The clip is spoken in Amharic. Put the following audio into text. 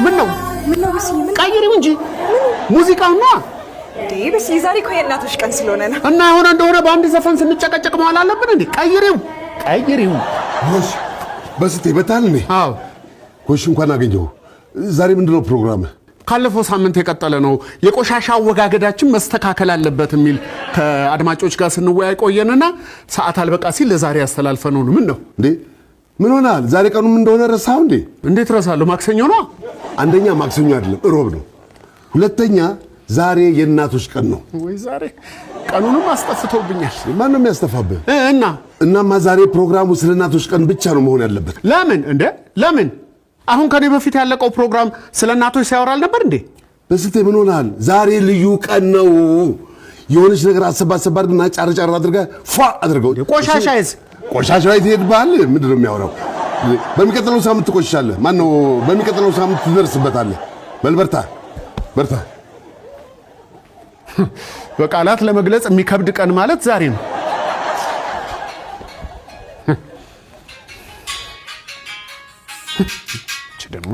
ምን ነው በስዬ ምን ቀይሪው እንጂ ሙዚቃው ነው በስዬ ዛሬ እኮ የእናቶች ቀን ስለሆነ ነው እና የሆነ እንደሆነ በአንድ ዘፈን ስንጨቀጨቅ መዋል አለብን እንዴ ቀይሪው ወሽ በስቴ በታል ነኝ አዎ ወሽ እንኳን አገኘው ዛሬ ምንድነው ፕሮግራም ካለፈው ሳምንት የቀጠለ ነው የቆሻሻ አወጋገዳችን መስተካከል አለበት የሚል ከአድማጮች ጋር ስንወያይ ቆየንና ሰዓት አልበቃ ሲል ለዛሬ ያስተላልፈነው ነው ምን ነው እንዴ ምን ሆናል ዛሬ ቀኑ ምን እንደሆነ ረሳው እንዴ እንዴት ረሳለሁ ማክሰኞ ነው አንደኛ ማክሰኞ አይደለም ሮብ ነው ሁለተኛ ዛሬ የእናቶች ቀን ነው ወይ ዛሬ ቀኑንም አስጠፍቶብኛል ማን ነው የሚያስተፋብህ እናማ ዛሬ ፕሮግራሙ ስለ እናቶች ቀን ብቻ ነው መሆን ያለበት ለምን አሁን ከኔ በፊት ያለቀው ፕሮግራም ስለ እናቶች ሲያወራል ነበር እንዴ በስቴ ምን ሆናል ዛሬ ልዩ ቀን ነው የሆነች ነገር አሰባሰባርግና ጫርጫር አድርገህ ፏ አድርገው ቆሻሻ ይሄድባል ምንድነው የሚያወራው በሚቀጥለው ሳምንት ትቆሻለህ ማን ነው በሚቀጥለው ሳምንት ትደርስበታለህ በልበርታ በቃላት ለመግለጽ የሚከብድ ቀን ማለት ዛሬ ነው ደግሞ